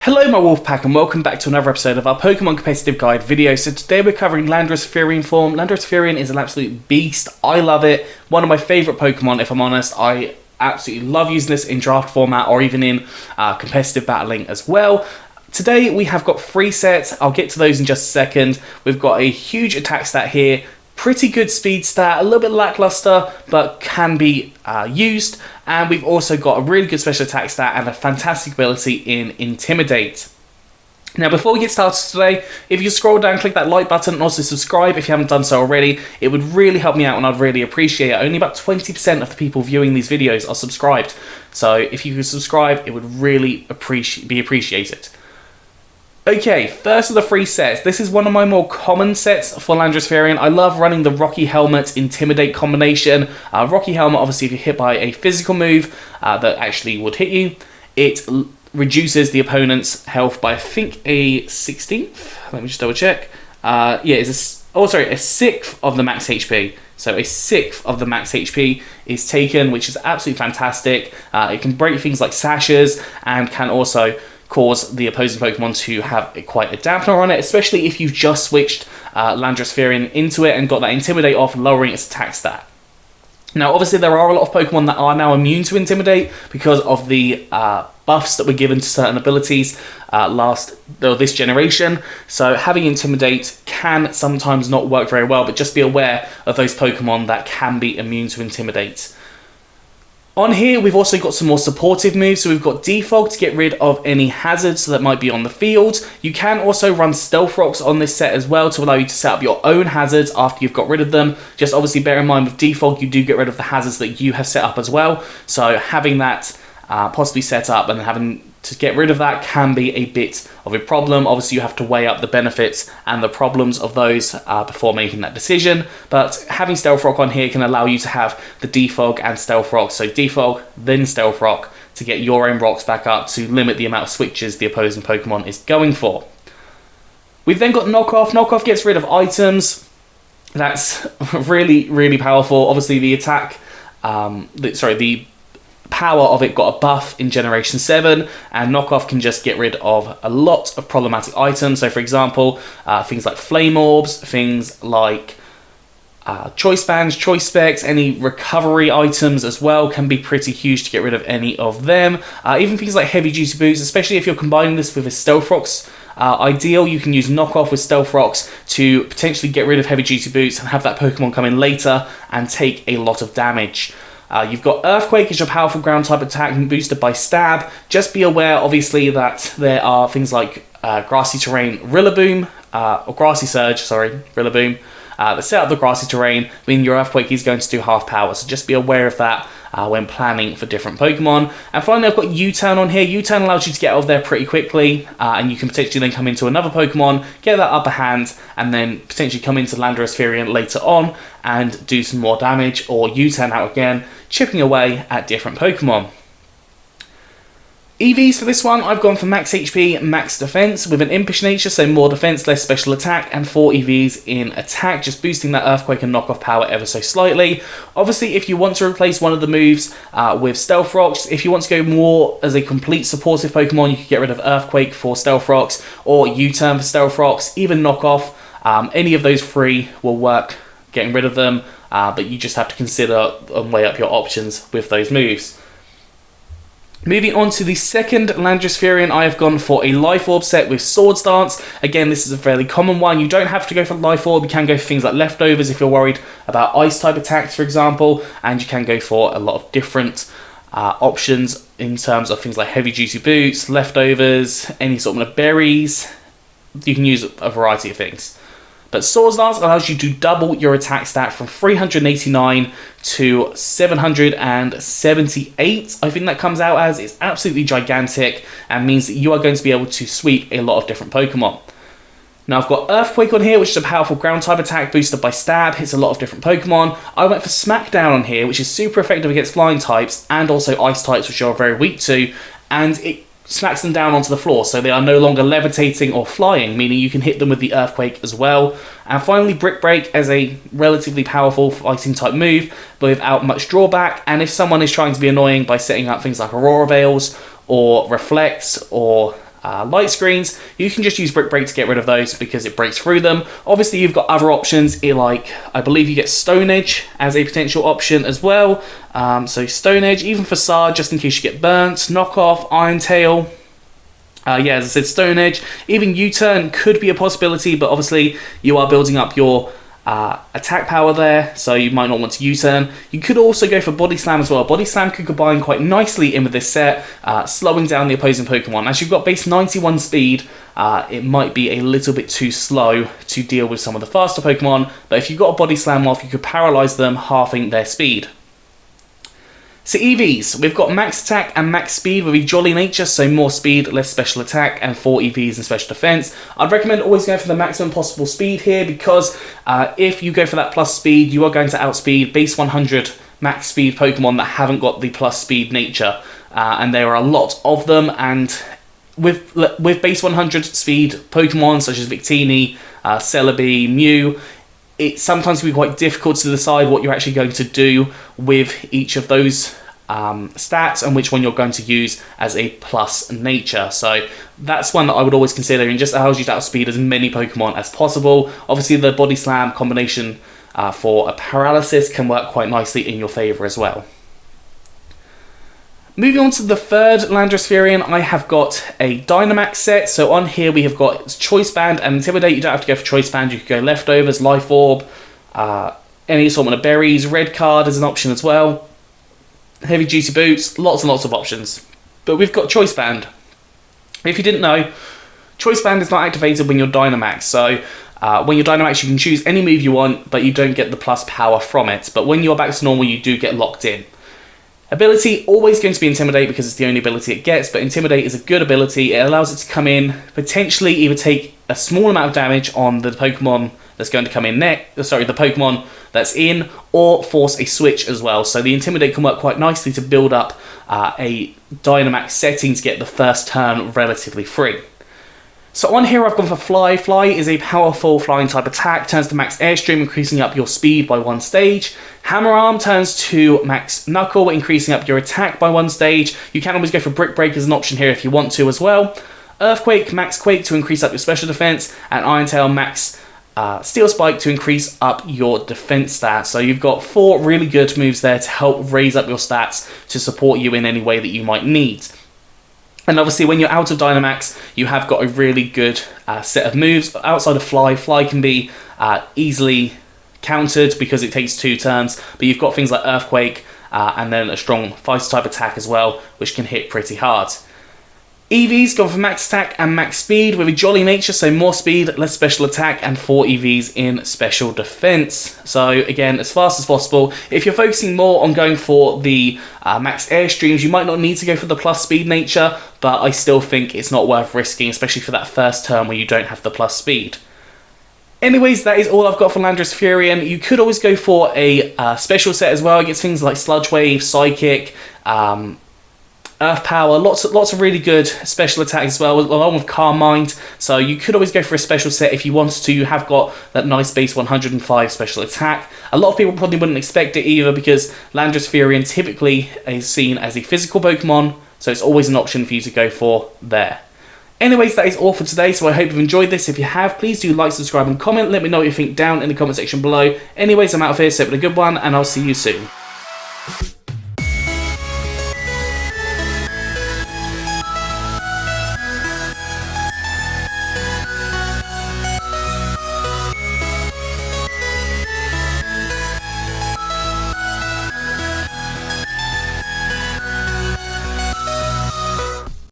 Hello my Wolfpack and welcome back to another episode of our Pokemon Competitive Guide video. So today we're covering Landorus Therian form. Landorus Therian is an absolute beast. I love it. One of my favourite Pokemon, if I'm honest. I absolutely love using this in draft format or even in competitive battling as well. Today we have got 3 sets. I'll get to those in just a second. We've got a huge attack stat here. Pretty good speed stat, a little bit lackluster, but can be used. And we've also got a really good special attack stat and a fantastic ability in Intimidate. Now, before we get started today, if you scroll down, click that like button and also subscribe if you haven't done so already. It would really help me out and I'd really appreciate it. Only about 20% of the people viewing these videos are subscribed. So if you could subscribe, it would really be appreciated. Okay, first of the 3 sets. This is one of my more common sets for Landorus Therian. I love running the Rocky Helmet Intimidate combination. Rocky Helmet, obviously, if you're hit by a physical move that actually would hit you, it reduces the opponent's health by, I think, a 16th. Let me just double check. Yeah, it's a sixth of the max HP. So a sixth of the max HP is taken, which is absolutely fantastic. It can break things like sashes and can also cause the opposing Pokemon to have quite a dampener on it, especially if you've just switched Landorus Therian into it and got that Intimidate off, lowering its attack stat. Now, obviously, there are a lot of Pokemon that are now immune to Intimidate because of the buffs that were given to certain abilities this generation. So having Intimidate can sometimes not work very well, but just be aware of those Pokemon that can be immune to Intimidate. On here, we've also got some more supportive moves. So we've got Defog to get rid of any hazards that might be on the field. You can also run Stealth Rocks on this set as well to allow you to set up your own hazards after you've got rid of them. Just obviously bear in mind with Defog, you do get rid of the hazards that you have set up as well. So having that possibly set up and having to get rid of that can be a bit of a problem. Obviously, you have to weigh up the benefits and the problems of those before making that decision. But having Stealth Rock on here can allow you to have the Defog and Stealth Rock. So Defog, then Stealth Rock to get your own rocks back up to limit the amount of switches the opposing Pokemon is going for. We've then got Knockoff. Knockoff gets rid of items. That's really, really powerful. Obviously, the attack, the power of it got a buff in Generation 7, and Knockoff can just get rid of a lot of problematic items. So for example, things like Flame Orbs, things like Choice Bands, Choice Specs, any recovery items as well can be pretty huge to get rid of any of them. Even things like Heavy Duty Boots, especially if you're combining this with a Stealth Rocks ideal, you can use Knockoff with Stealth Rocks to potentially get rid of Heavy Duty Boots and have that Pokemon come in later and take a lot of damage. You've got Earthquake as your powerful ground type attack boosted by Stab. Just be aware, obviously, that there are things like Grassy Terrain Rillaboom, or Grassy Surge, Rillaboom, that set up the Grassy Terrain, meaning your Earthquake is going to do half power. So just be aware of that when planning for different Pokemon. And finally, I've got U-Turn on here. U-Turn allows you to get out of there pretty quickly, and you can potentially then come into another Pokemon, get that upper hand, and then potentially come into Landorus Therian later on and do some more damage, or U-Turn out again, chipping away at different Pokemon. EVs for this one, I've gone for max HP, max defense with an impish nature, so more defense, less special attack, and 4 EVs in attack, just boosting that Earthquake and Knockoff power ever so slightly. Obviously, if you want to replace one of the moves with Stealth Rocks, if you want to go more as a complete supportive Pokemon, you could get rid of Earthquake for Stealth Rocks, or U-Turn for Stealth Rocks, even Knockoff. Any of those 3 will work, getting rid of them, but you just have to consider and weigh up your options with those moves. Moving on to the second Landorus Therian, I have gone for a Life Orb set with Swords Dance. Again, this is a fairly common one. You don't have to go for Life Orb. You can go for things like Leftovers if you're worried about Ice type attacks, for example. And you can go for a lot of different options in terms of things like Heavy Duty Boots, Leftovers, any sort of berries. You can use a variety of things. But Swords Dance allows you to double your attack stat from 389 to 778. I think that comes out as. It's absolutely gigantic and means that you are going to be able to sweep a lot of different Pokemon. Now I've got Earthquake on here, which is a powerful ground type attack boosted by Stab, hits a lot of different Pokemon. I went for Smackdown on here, which is super effective against flying types and also ice types, which you're very weak to, and it smacks them down onto the floor, so they are no longer levitating or flying, meaning you can hit them with the Earthquake as well. And finally, Brick Break as a relatively powerful fighting type move, but without much drawback, and if someone is trying to be annoying by setting up things like Aurora Veils, or Reflects, or light screens, you can just use Brick Break to get rid of those because it breaks through them. Obviously, you've got other options, like I believe you get Stone Edge as a potential option as well. So Stone Edge, even Facade, just in case you get burnt, Knockoff, Iron Tail. Yeah, as I said, Stone Edge, even U-Turn could be a possibility, but obviously you are building up your attack power there, so you might not want to U-Turn. You could also go for Body Slam as well. Body Slam could combine quite nicely in with this set, slowing down the opposing Pokemon. As you've got base 91 speed, it might be a little bit too slow to deal with some of the faster Pokemon, but if you've got a Body Slam off, you could paralyze them, halving their speed. So EVs, we've got max attack and max speed with a Jolly Nature, so more speed, less special attack, and 4 EVs and special defense. I'd recommend always going for the maximum possible speed here because if you go for that plus speed, you are going to outspeed base 100 max speed Pokemon that haven't got the plus speed nature, and there are a lot of them. And with base 100 speed Pokemon such as Victini, Celebi, Mew, it sometimes can be quite difficult to decide what you're actually going to do with each of those stats and which one you're going to use as a plus nature. So that's one that I would always consider, and just allows you to outspeed as many Pokemon as possible. Obviously, the Body Slam combination for a paralysis can work quite nicely in your favour as well. Moving on to the third Landorus Therian, I have got a Dynamax set. So on here we have got Choice Band and Intimidate. You don't have to go for Choice Band, you could go Leftovers, Life Orb, any assortment of berries. Red Card is an option as well. Heavy Duty Boots, lots and lots of options. But we've got Choice Band. If you didn't know, Choice Band is not activated when you're Dynamax. So when you're Dynamax, you can choose any move you want, but you don't get the plus power from it. But when you're back to normal, you do get locked in. Ability, always going to be Intimidate because it's the only ability it gets, but Intimidate is a good ability. It allows it to come in, potentially either take a small amount of damage on the Pokemon that's going to come in next, the Pokemon that's in, or force a switch as well. So the Intimidate can work quite nicely to build up a Dynamax setting to get the first turn relatively free. So on here I've gone for Fly. Fly is a powerful flying type attack, turns to max Airstream, increasing up your speed by 1 stage. Hammer Arm turns to max Knuckle, increasing up your attack by 1 stage. You can always go for Brick Break as an option here if you want to as well. Earthquake, max Quake to increase up your special defense, and Iron Tail, max Steel Spike to increase up your defense stats. So you've got 4 really good moves there to help raise up your stats to support you in any way that you might need. And obviously when you're out of Dynamax, you have got a really good set of moves. Outside of Fly, Fly can be easily countered because it takes 2 turns, but you've got things like Earthquake and then a strong Fighter type attack as well, which can hit pretty hard. EVs gone for max attack and max speed with a Jolly Nature, so more speed, less special attack, and 4 EVs in special defense. So again, as fast as possible. If you're focusing more on going for the max Airstreams, you might not need to go for the plus speed nature, but I still think it's not worth risking, especially for that first turn where you don't have the plus speed. Anyways, that is all I've got for Landorus Therian. You could always go for a special set as well. It gets things like Sludge Wave, Psychic, Earth Power, lots of really good special attacks as well, along with Calm Mind. So you could always go for a special set if you wanted to. You have got that nice base 105 special attack. A lot of people probably wouldn't expect it either because Landorus Therian typically is seen as a physical Pokemon, so it's always an option for you to go for there. Anyways, that is all for today, so I hope you've enjoyed this. If you have, please do like, subscribe, and comment. Let me know what you think down in the comment section below. Anyways, I'm out of here, so have a good one, and I'll see you soon.